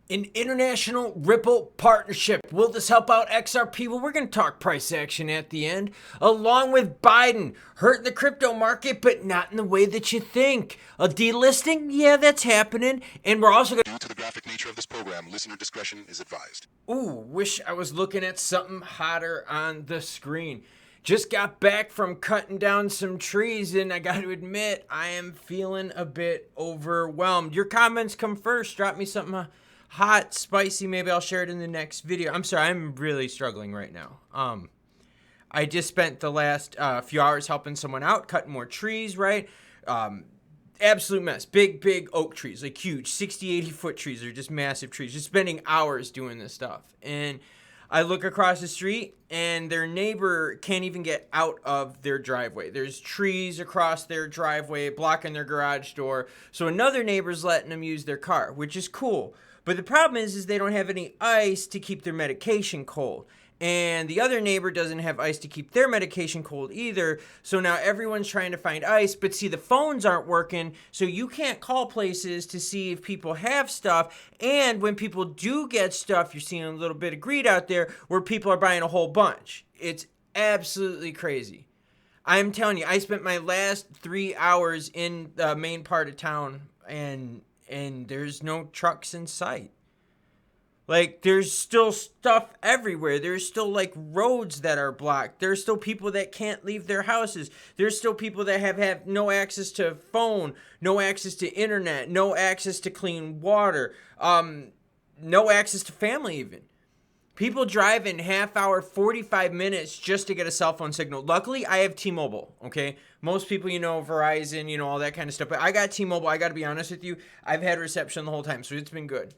An international Ripple partnership. Will this help out XRP? Well, we're going to talk price action at the end, along with Biden hurting the crypto market, but not in the way that you think. A delisting? Yeah, that's happening. And we're also going to... Due to the graphic nature of this program, listener discretion is advised. Ooh, wish I was looking at something hotter on the screen. Just got back from cutting down some trees, and I got to admit, I am feeling a bit overwhelmed. Your comments come first. Drop me something hot, spicy. Maybe I'll share it in the next video. I'm sorry, I'm really struggling right now. I just spent the last few hours helping someone out, cutting more trees, right? Absolute mess. Big oak trees, like huge 60-80 foot trees. They're just massive trees. Just spending hours doing this stuff. And I look across the street and their neighbor can't even get out of their driveway. There's trees across their driveway blocking their garage door. So another neighbor's letting them use their car, which is cool. But the problem is they don't have any ice to keep their medication cold. And the other neighbor doesn't have ice to keep their medication cold either. So now everyone's trying to find ice. But see, the phones aren't working. So you can't call places to see if people have stuff. And when people do get stuff, you're seeing a little bit of greed out there where people are buying a whole bunch. It's absolutely crazy. I'm telling you, I spent my last 3 hours in the main part of town and there's no trucks in sight. Like, there's still stuff everywhere. There's still, like, roads that are blocked. There's still people that can't leave their houses. There's still people that have no access to phone, no access to internet, no access to clean water, no access to family even. People drive in half hour, 45 minutes just to get a cell phone signal. Luckily, I have T-Mobile, okay? Most people, Verizon, all that kind of stuff. But I got T-Mobile. I got to be honest with you. I've had reception the whole time, so it's been good.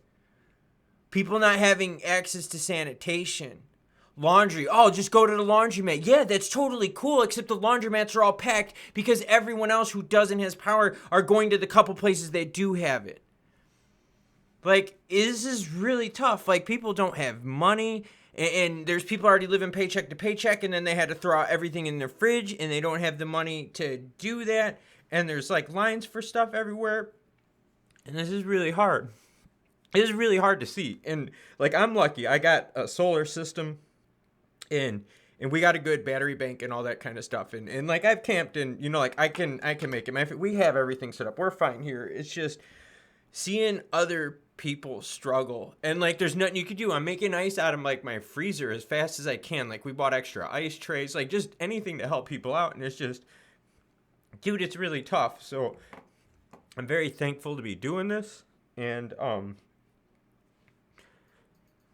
People not having access to sanitation. Laundry. Oh, just go to the laundromat. Yeah, that's totally cool, except the laundromats are all packed because everyone else who doesn't have power are going to the couple places that do have it. Like, this is really tough. Like, people don't have money, and there's people already living paycheck to paycheck, and then they had to throw out everything in their fridge, and they don't have the money to do that, and there's, like, lines for stuff everywhere, and this is really hard. It is really hard to see, and, like, I'm lucky. I got a solar system, and we got a good battery bank and all that kind of stuff, and like, I've camped, and, like, I can make it. We have everything set up. We're fine here. It's just seeing other people struggle, and like, there's nothing you could do. I'm making ice out of like my freezer as fast as I can. Like, we bought extra ice trays, like just anything to help people out, and it's just, dude, it's really tough. So I'm very thankful to be doing this, and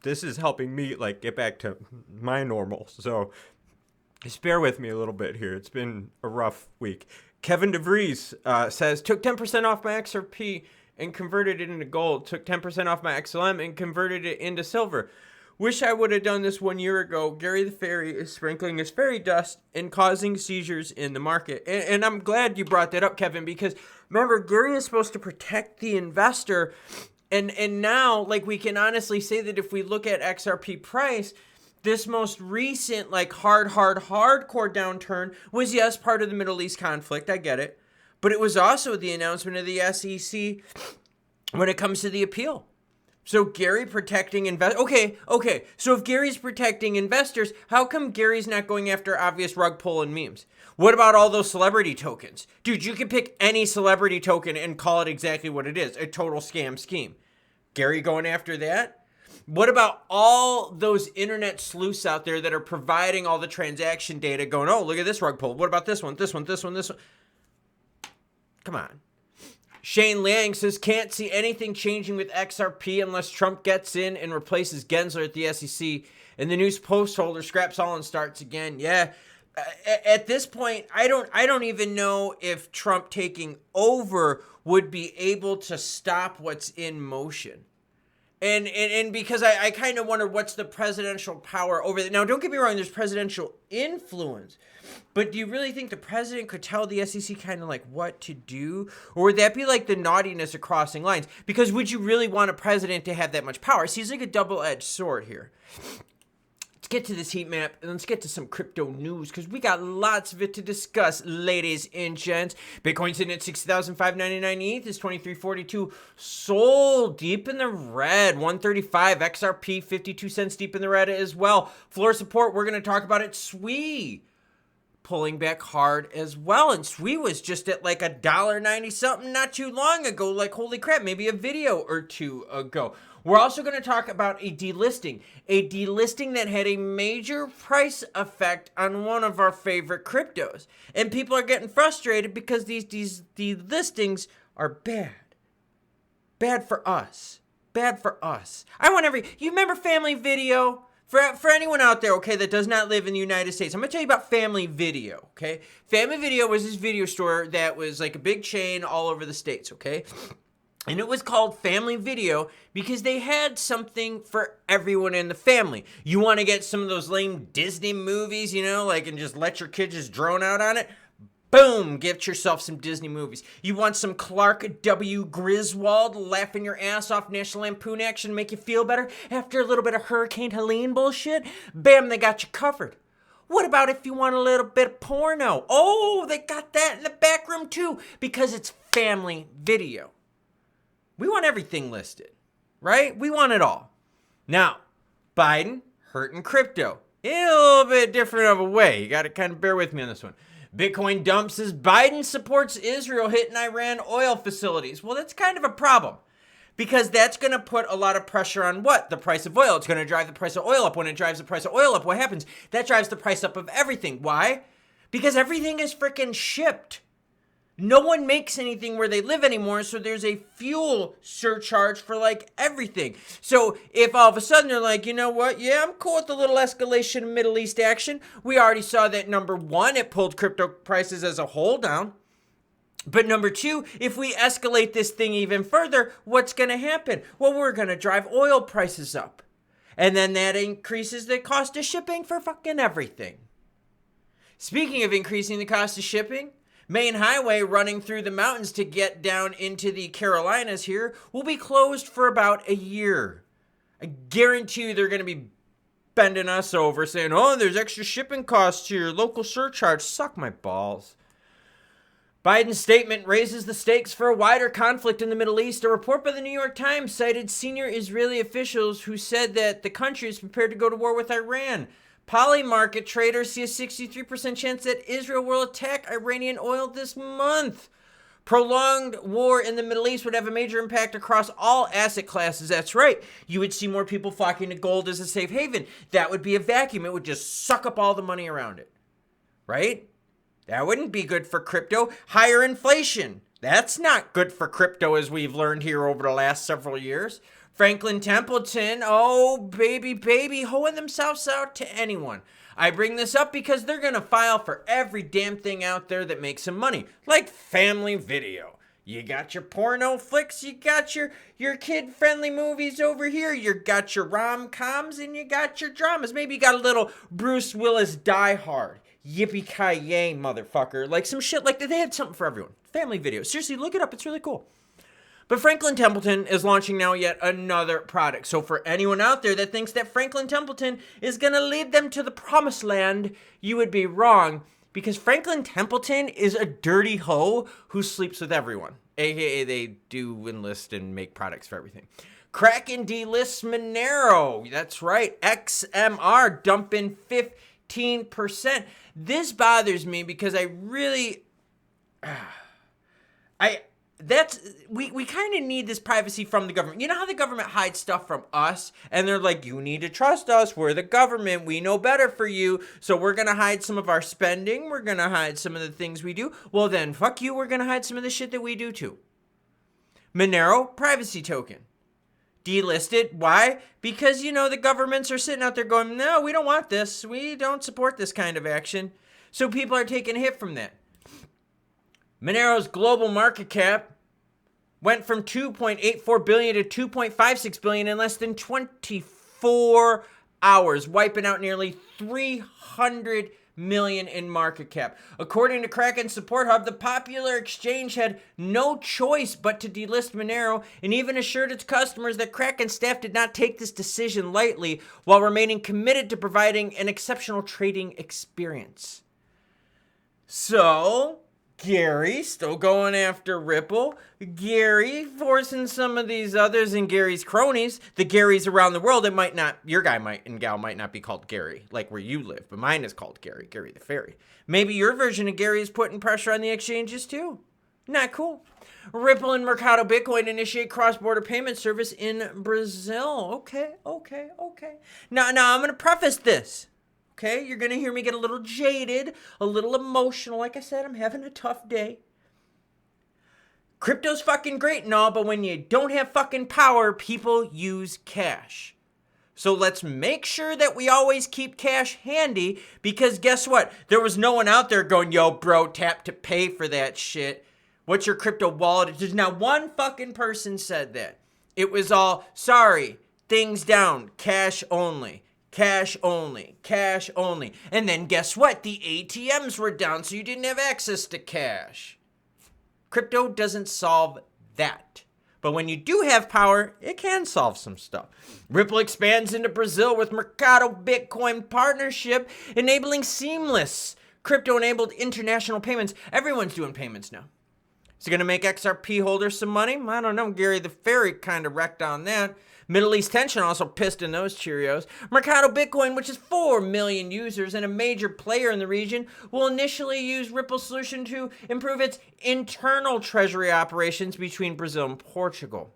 this is helping me like get back to my normal. So just bear with me a little bit here. It's been a rough week. Kevin DeVries says, took 10% off my XRP and converted it into gold. Took 10% off my XLM and converted it into silver. Wish I would have done this 1 year ago. Gary the Fairy is sprinkling his fairy dust and causing seizures in the market. And I'm glad you brought that up, Kevin, because remember, Gary is supposed to protect the investor. And now, like, we can honestly say that if we look at XRP price, this most recent, like, hardcore downturn was, yes, part of the Middle East conflict. I get it. But it was also the announcement of the SEC when it comes to the appeal. So Gary protecting investors. Okay. So if Gary's protecting investors, how come Gary's not going after obvious rug pull and memes? What about all those celebrity tokens? Dude, you can pick any celebrity token and call it exactly what it is, a total scam scheme. Gary going after that? What about all those internet sleuths out there that are providing all the transaction data going, oh, look at this rug pull. What about this one, this one, this one, this one? Come on. Shane Liang says, can't see anything changing with XRP unless Trump gets in and replaces Gensler at the SEC and the news post holder scraps all and starts again. Yeah. At this point, I don't even know if Trump taking over would be able to stop what's in motion. And because I kind of wonder what's the presidential power over that. Now, don't get me wrong, there's presidential influence. But do you really think the president could tell the SEC kind of like what to do? Or would that be like the naughtiness of crossing lines? Because would you really want a president to have that much power? Seems like a double-edged sword here. let's get to this heat map and let's get to some crypto news because we got lots of it to discuss, ladies and gents. Bitcoin sitting at 60,599. ETH is 2342. Sol deep in the red. 135. XRP 52 cents deep in the red as well. Floor support, we're going to talk about it. SWE pulling back hard as well. And SWE was just at like $1.90 something not too long ago. Like, holy crap, maybe a video or two ago. We're also going to talk about a delisting that had a major price effect on one of our favorite cryptos. And people are getting frustrated because these delistings are bad. Bad for us. Bad for us. You remember Family Video? For anyone out there, okay, that does not live in the United States, I'm going to tell you about Family Video, okay? Family Video was this video store that was like a big chain all over the States, okay? And it was called Family Video because they had something for everyone in the family. You want to get some of those lame Disney movies, you know, like, and just let your kids just drone out on it? Boom, get yourself some Disney movies. You want some Clark W. Griswold laughing your ass off National Lampoon action, make you feel better after a little bit of Hurricane Helene bullshit? Bam, they got you covered. What about if you want a little bit of porno? Oh, they got that in the back room too because it's Family Video. We want everything listed, right? We want it all. Now, Biden hurting crypto in a little bit different of a way. You got to kind of bear with me on this one. Bitcoin dump says Biden supports Israel hitting Iran oil facilities. Well, that's kind of a problem because that's going to put a lot of pressure on what? The price of oil. It's going to drive the price of oil up. When it drives the price of oil up, what happens? That drives the price up of everything. Why? Because everything is freaking shipped. No one makes anything where they live anymore, so there's a fuel surcharge for like everything. So if all of a sudden they're like, you know what, yeah, I'm cool with the little escalation in Middle East action. We already saw that number one, it pulled crypto prices as a whole down. But number two, if we escalate this thing even further, what's going to happen? Well, we're going to drive oil prices up. And then that increases the cost of shipping for fucking everything. Speaking of increasing the cost of shipping, Main highway running through the mountains to get down into the Carolinas here will be closed for about a year. I guarantee you they're going to be bending us over saying, oh, there's extra shipping costs here, local surcharge. Suck my balls. Biden's statement raises the stakes for a wider conflict in the Middle East. A report by the New York Times cited senior Israeli officials who said that the country is prepared to go to war with Iran. Polymarket traders see a 63% chance that Israel will attack Iranian oil this month. Prolonged war in the Middle East would have a major impact across all asset classes. That's right. You would see more people flocking to gold as a safe haven. That would be a vacuum. It would just suck up all the money around it. Right? That wouldn't be good for crypto. Higher inflation. That's not good for crypto, as we've learned here over the last several years. Franklin Templeton, oh, baby, hoeing themselves out to anyone. I bring this up because they're going to file for every damn thing out there that makes some money, like Family Video. You got your porno flicks, you got your kid-friendly movies over here, you got your rom-coms, and you got your dramas. Maybe you got a little Bruce Willis Die Hard. Yippee-ki-yay, motherfucker. Like some shit like that. They had something for everyone. Family Video. Seriously, look it up. It's really cool. But Franklin Templeton is launching now yet another product. So for anyone out there that thinks that Franklin Templeton is going to lead them to the promised land, you would be wrong. Because Franklin Templeton is a dirty hoe who sleeps with everyone. AKA they do enlist and make products for everything. Kraken delists Monero. That's right. XMR dumping 15%. This bothers me because I really... we kind of need this privacy from the government. You know how the government hides stuff from us and they're like, you need to trust us. We're the government. We know better for you. So we're going to hide some of our spending. We're going to hide some of the things we do. Well, then fuck you. We're going to hide some of the shit that we do too. Monero privacy token. Delisted. Why? Because, you know, the governments are sitting out there going, no, we don't want this. We don't support this kind of action. So people are taking a hit from that. Monero's global market cap went from 2.84 billion to 2.56 billion in less than 24 hours, wiping out nearly $300 million in market cap. According to Kraken Support Hub, the popular exchange had no choice but to delist Monero and even assured its customers that Kraken staff did not take this decision lightly while remaining committed to providing an exceptional trading experience. So, Gary still going after Ripple. Gary forcing some of these others and Gary's cronies, the Garys around the world. It might not, your guy might and gal might not be called Gary, like where you live, but mine is called Gary, Gary the Fairy. Maybe your version of Gary is putting pressure on the exchanges too. Not cool. Ripple and Mercado Bitcoin initiate cross-border payment service in Brazil. Okay. Now I'm going to preface this. Okay, you're going to hear me get a little jaded, a little emotional. Like I said, I'm having a tough day. Crypto's fucking great and all, but when you don't have fucking power, people use cash. So let's make sure that we always keep cash handy, because guess what? There was no one out there going, yo, bro, tap to pay for that shit. What's your crypto wallet? There's not one fucking person said that. It was all, sorry, things down, cash only. Cash only, cash only. And then guess what? The ATMs were down, so you didn't have access to cash. Crypto doesn't solve that. But when you do have power, it can solve some stuff. Ripple expands into Brazil with Mercado Bitcoin partnership, enabling seamless crypto-enabled international payments. Everyone's doing payments now. Is it going to make XRP holders some money? I don't know. Gary the Fairy kind of wrecked on that. Middle East tension also pissed in those Cheerios. Mercado Bitcoin, which is 4 million users and a major player in the region, will initially use Ripple's solution to improve its internal treasury operations between Brazil and Portugal.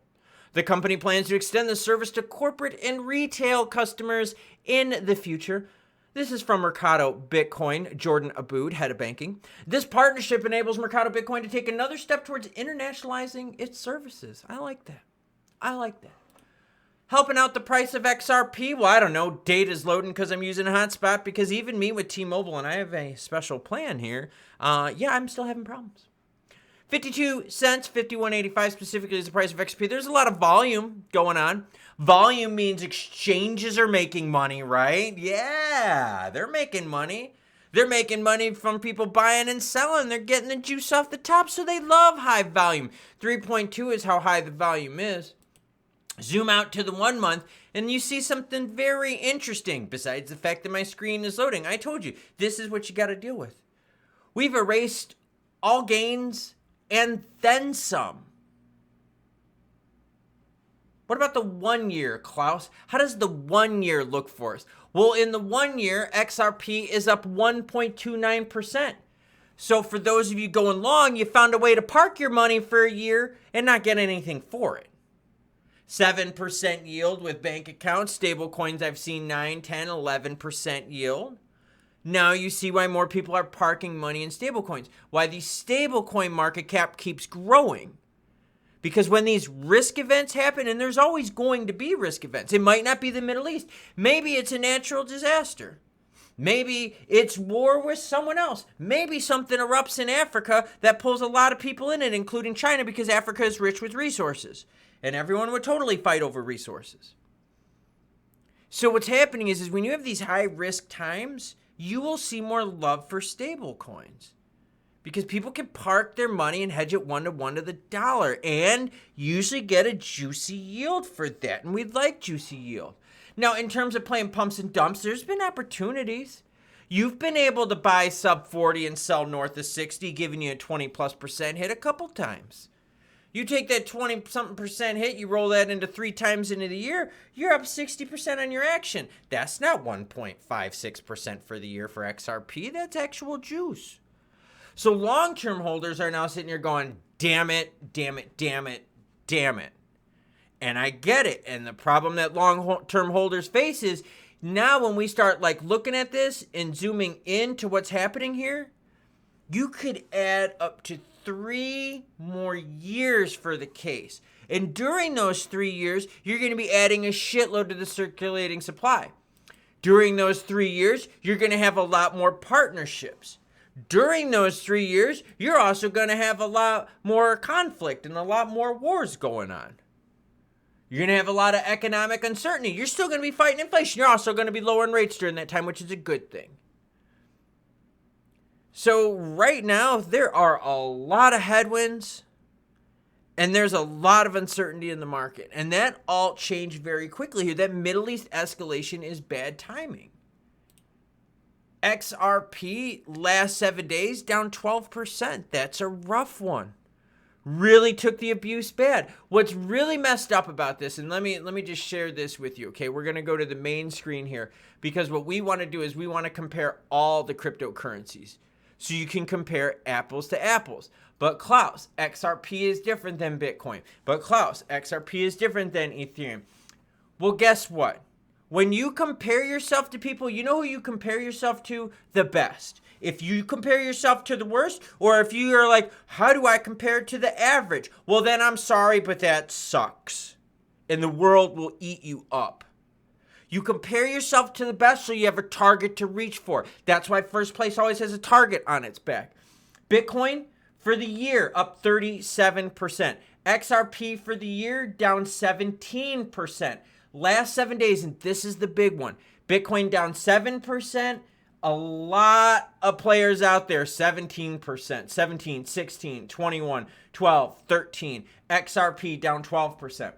The company plans to extend the service to corporate and retail customers in the future. This is from Mercado Bitcoin, Jordan Aboud, head of banking. This partnership enables Mercado Bitcoin to take another step towards internationalizing its services. I like that. Helping out the price of XRP? Well, I don't know. Data's loading because I'm using a hotspot, because even me with T-Mobile, and I have a special plan here, I'm still having problems. 52 cents, 51.85 specifically is the price of XRP. There's a lot of volume going on. Volume means exchanges are making money, right? Yeah, they're making money. They're making money from people buying and selling. They're getting the juice off the top, so they love high volume. 3.2 is how high the volume is. Zoom out to the 1 month, and you see something very interesting, besides the fact that my screen is loading. I told you, this is what you got to deal with. We've erased all gains and then some. What about the 1 year, Klaus? How does the 1 year look for us? Well, in the 1 year, XRP is up 1.29%. So for those of you going long, you found a way to park your money for a year and not get anything for it. 7% yield with bank accounts. Stable coins I've seen 9, 10, 11% yield. Now you see why more people are parking money in stable coins. Why the stable coin market cap keeps growing. Because when these risk events happen, and there's always going to be risk events. It might not be the Middle East. Maybe it's a natural disaster. Maybe it's war with someone else. Maybe something erupts in Africa that pulls a lot of people in it, including China, because Africa is rich with resources. And everyone would totally fight over resources. So what's happening is when you have these high risk times, you will see more love for stable coins. Because people can park their money and hedge it 1-to-1 to the dollar and usually get a juicy yield for that. And we'd like juicy yield. Now, in terms of playing pumps and dumps, there's been opportunities. You've been able to buy sub 40 and sell north of 60, giving you a 20+% hit a couple times. You take that 20-something% hit, you roll that into 3 times into the year, you're up 60% on your action. That's not 1.56% for the year for XRP. That's actual juice. So long-term holders are now sitting here going, damn it. And I get it. And the problem that long-term holders face is now when we start looking at this and zooming into what's happening here, you could add up to 3 more years for the case. And during those 3 years, you're going to be adding a shitload to the circulating supply. During those 3 years, you're going to have a lot more partnerships. During those 3 years, you're also going to have a lot more conflict and a lot more wars going on. You're going to have a lot of economic uncertainty. You're still going to be fighting inflation. You're also going to be lowering rates during that time, which is a good thing. So right now, there are a lot of headwinds and there's a lot of uncertainty in the market. And that all changed very quickly here. That Middle East escalation is bad timing. XRP last 7 days down 12%. That's a rough one. Really took the abuse bad. What's really messed up about this, and let me just share this with you, okay? We're going to go to the main screen here because what we want to do is we want to compare all the cryptocurrencies so you can compare apples to apples. But Klaus, XRP is different than Bitcoin. But Klaus, XRP is different than Ethereum. Well, guess what? When you compare yourself to people, you know who you compare yourself to the best. If you compare yourself to the worst, or if you are like, how do I compare to the average? Well, then I'm sorry, but that sucks. And the world will eat you up. You compare yourself to the best so you have a target to reach for. That's why first place always has a target on its back. Bitcoin for the year up 37%. XRP for the year down 17%. Last 7 days, and this is the big one. Bitcoin down 7%. A lot of players out there, 17%, 17, 16, 21, 12, 13. XRP down 12%.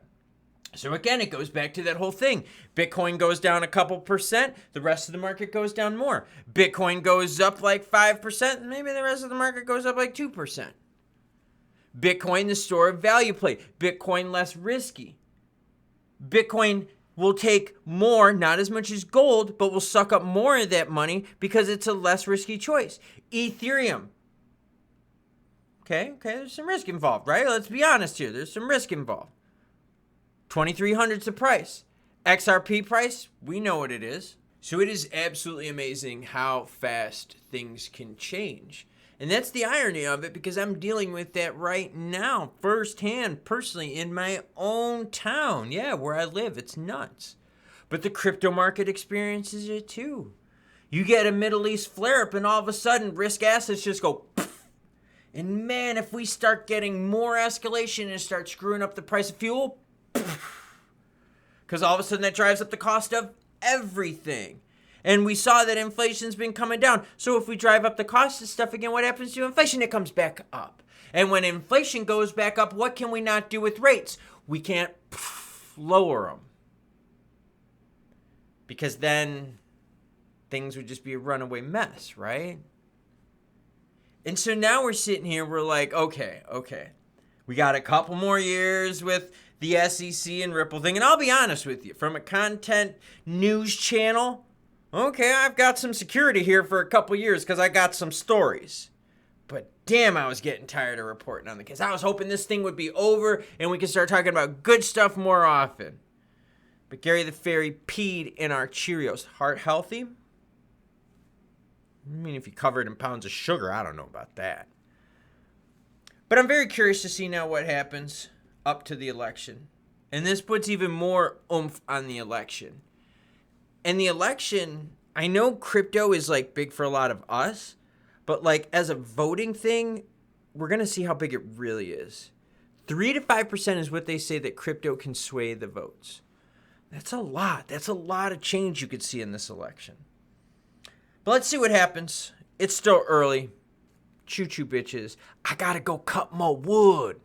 So again, it goes back to that whole thing. Bitcoin goes down a couple percent. The rest of the market goes down more. Bitcoin goes up like 5%. Maybe the rest of the market goes up like 2%. Bitcoin, the store of value play. Bitcoin, less risky. Bitcoin will take more, not as much as gold, but will suck up more of that money because it's a less risky choice. Ethereum. Okay, there's some risk involved, right? Let's be honest here. There's some risk involved. 2,300's the price. XRP price, we know what it is. So it is absolutely amazing how fast things can change. And that's the irony of it because I'm dealing with that right now, firsthand, personally, in my own town. Yeah, where I live, it's nuts. But the crypto market experiences it too. You get a Middle East flare-up and all of a sudden risk assets just go poof. And man, if we start getting more escalation and start screwing up the price of fuel, because all of a sudden that drives up the cost of everything. And we saw that inflation's been coming down. So if we drive up the cost of stuff again, what happens to inflation? It comes back up. And when inflation goes back up, what can we not do with rates? We can't lower them. Because then things would just be a runaway mess, right? And so now we're sitting here, we're like, okay. We got a couple more years with the SEC and Ripple thing. And I'll be honest with you, from a content news channel, okay, I've got some security here for a couple years because I got some stories. But damn, I was getting tired of reporting on the case. I was hoping this thing would be over and we could start talking about good stuff more often. But Gary the Fairy peed in our Cheerios. Heart healthy? I mean, if you cover it in pounds of sugar, I don't know about that. But I'm very curious to see now what happens up to the election. And this puts even more oomph on the election. And the election, I know crypto is like big for a lot of us, but like as a voting thing, we're going to see how big it really is. 3 to 5% is what they say that crypto can sway the votes. That's a lot. That's a lot of change you could see in this election. But let's see what happens. It's still early. Choo-choo bitches. I got to go cut more wood.